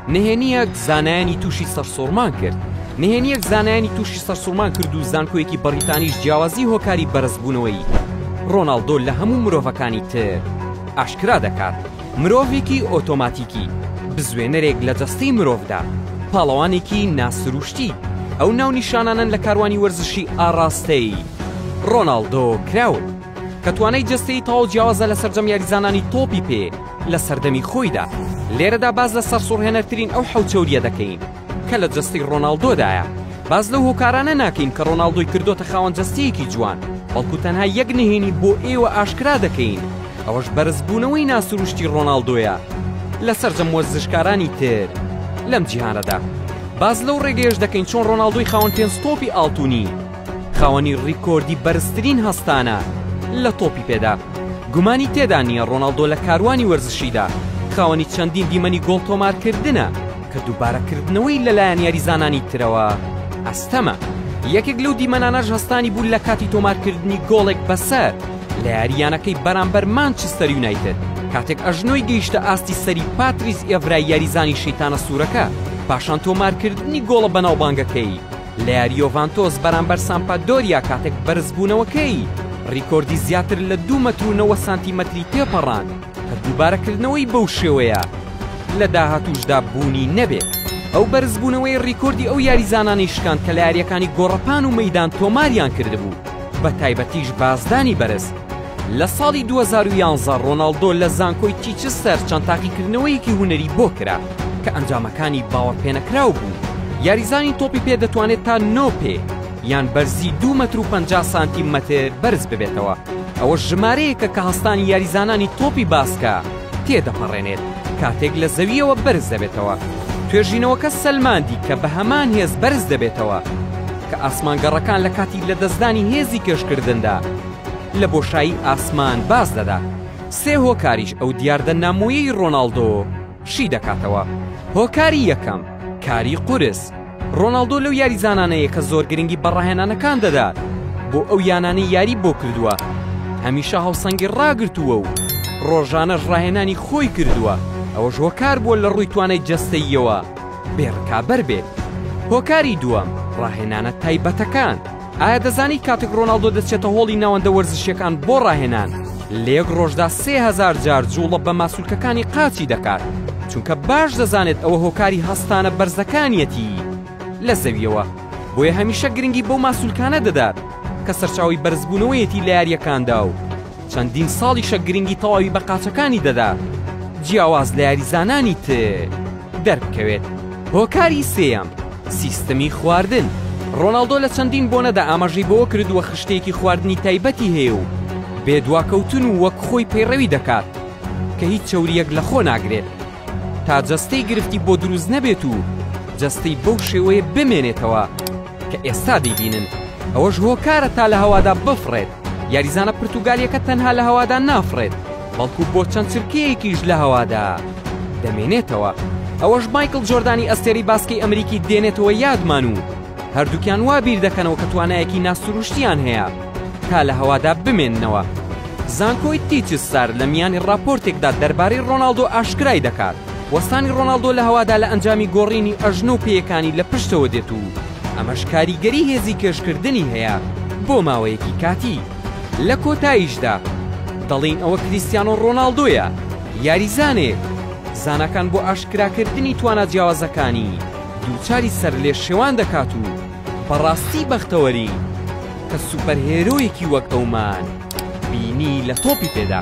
نهێنیەک زانایانی تووشی سەرسوڕمان کرد. نهێنیەک زانایانی تووشی سەرسوڕمان کرد و زانکۆیەکی بەریتانیش جیاوازی هۆکاری بەرزبوونەوەی ڕۆناڵدۆ لە هەموو مرۆڤەکانی تر ئاشکرا دەکات. مرۆڤێکی ئۆتۆماتیکی، بزوێنەرێک لە جەستەی مرۆڤدا، پاڵەوانێکی ناسروشتی. ئەو ناو نیشانانن لە کاروانی وەرزشی ئاڕاستەی ڕۆناڵدۆ کراون کە توانای جەستەی تەواو جیاوازە لە سەرجەم یاریزانانی تۆپی پێ لە سەردەمی خۆیدا. لێرەدا باز لە سەرسوڕهێنەرترین ئەو حەوچەوریە دەکەین کە لە جەستەی ڕۆناڵدۆدایە. باز لەو هۆکارانە ناکەین کە ڕۆناڵدۆی کردۆتە خاوەن جەستەیەکی جوان، بەڵکو تەنها یەک نهێنی بۆ ئێوە ئاشکرا دەکەین، ئەوەش بەرزبوونەوەی ناسروشتی ڕۆناڵدۆیە لە سەرجەم وەرزشکارانی تر لەم جیهانەدا. باز لەو ڕێگەیەش دەکەین چۆن ڕۆناڵدۆی خاوەن پێنج تۆپی ئاڵتوونی، خاوەنی ڕیکۆردی بەرزترین هەستانە لە تۆپی پێدا، گومانی تێدا نییە ڕۆناڵدۆ لە کاروانی وەرزشیدا خاوەنی چەندین دیمەنی گۆڵ تۆمارکردنە کە دووبارەکردنەوەی لەلایەن یاریزانانی ترەوە ئەستەمە. یەکێک لەو دیمەنانەش هەستانی بوون لە کاتی تۆمارکردنی گۆڵێک بەسەر لە یاریانەکەی بەرامبەر مانچستەر یونایتد کاتێک ئەژنۆی گەیشتە ئاستی سەری پاتریس ئێڤرای یاریزانی شەیتانە سوورەکە پاشان تۆمارکردنی گۆڵە بەناوبانگەکەی لە یاری یۆڤانتۆس بەرامبەر سامپادۆریا کاتێک بەرزبوونەوەکەی ڕیکۆردی زیاتر لە 2 مەتر و 9 سانتیمەتری پێپەڕان کە دووبارەکردنەوەی بەو شێوەیە لە داهاتووشدا بوونی نەبێت. ئەو بەرزبوونەوەی ڕیکۆردی ئەو یاریزانانی شکاند کە لە یاریەکانی گۆڕەپان و مەیدان تۆماریان کردبوو، بە تایبەتیش بازدانی بەرز. لە ساڵی 2011 ڕۆناڵدۆ لە زانکۆی چیچستەر چەند تاقیکردنەوەیەکی هونەری بۆ کرا کە ئەنجامەکانی باوەڕپێنەکراو بوو. یاریزانی تۆپی پێ دەتوانێت تا 9 پێ یان بەرزی 2 مەتر و 50 سانتیمەتر بەرز ببێتەوە. ئەوە ژمارەیەکە کە هەستانی یاریزانانی تۆپی باسکە تێدەپەڕێنێت کاتێک لە زەویەوە بەرز دەبێتەوە. توێژینەوەکە سەلماندی کە بە هەمان هێز بەرز دەبێتەوە کە ئاسمانگەڕەکان لە کاتی لە دەستدانی هێزی کێشکردندا لە بۆشایی ئاسمان باز دەدا. سێ هۆکاریش ئەو دیاردە نامۆیەی ڕۆناڵدۆ شی دەکاتەوە. هۆکاری یەکەم، کاری قورس. ڕۆناڵدۆ لەو یاریزانانەیە کە زۆر گرنگی بەڕاهێنانەکان دەدات بۆ ئەو یانانەی یاری بۆ کردووە، هەمیشە هەوسەنگی ڕاگرتووە و ڕۆژانەش ڕاهێنانی خۆی کردووە. ئەوەش هۆکار بووە لە ڕووی توانای جەستەییەوە بێڕکابەر بێت. هۆکاری دووەم، ڕاهێنانە تایبەتەکان. ئایا دەزانی کاتێک ڕۆناڵدۆ دەچێتە هۆڵی ناوەندە وەرزشیەکان بۆ ڕاهێنان لە یەک ڕۆژدا 3000 جار جوڵە بە ماسوولکەکانی قاچی دەکات، چونکە باش دەزانێت ئەوە هۆکاری هەستانە بەرزەکانیەتی لە زەویەوە. بۆیە هەمیشە گرنگی بەو ماسوولکانە دەدات کە سەرچاوی بەرزبوونەوەیەتی لە یاریەکاندا و چەندین ساڵیشە گرنگی تەواوی بە قاچەکانی دەدات جیاواز لە یاریزانانی تر دەربکەوێت. هۆکاری سێیەم، سیستەمی خواردن. ڕۆناڵدۆ لە چەندین بۆنەدا ئاماژەی بەوە کردووە خشتێکی خواردنی تایبەتی هەیە و بێدواکەوتن و وەک خۆی پەیڕەوی دەکات کە هیچ چەوریەک لە خۆ ناگرێت تا جەستەی گرفتی بۆ دروست نەبێت و جەستەی بەو شێوەیە بمێنێتەوە کە ئێستا دەیبینن. ئەوەش هۆکارە تا لە هەوادا بفڕێت. یاریزانە پرتوگالیەکە تەنها لە هەوادا نافڕێت، بەڵکو بۆ چەند چرکەیەکیش لە هەوادا دەمێنێتەوە. ئەوەش مایکل جۆردانی ئەستێری باسکەی ئەمریکی دێنێتەوە یادمان و هەردووکیان وا بیر دەکەنەوە کە توانایەکی ناسروشتیان هەیە تا لە هەوادا بمێننەوە. زانکۆی تیچستەر لە میانی راپۆرتێکدا دەربارەی ڕۆناڵدۆ ئاشکرای دەکات وەستانی ڕۆناڵدۆ لە هەوادا لە ئەنجامی گۆڕینی ئەژنە و پێیەکانی لە پشتەوە دێت و ئەمەش کاریگەری هێزی کێشکردنی هەیە بۆ ماوەیەکی کاتی. لە کۆتاییشدا دەڵێن ئەوە کریستیانۆ ڕۆناڵدۆیە، یاریزانێک زانەکان بۆ ئاشکراکردنی توانە جیاوازەکانی دووچاری سەر لێ شێوان دەکات و بەڕاستی بەختەوەری کە سوپەرهێرۆیەکی وەک ئەومان بینی لە تۆپی پێدا.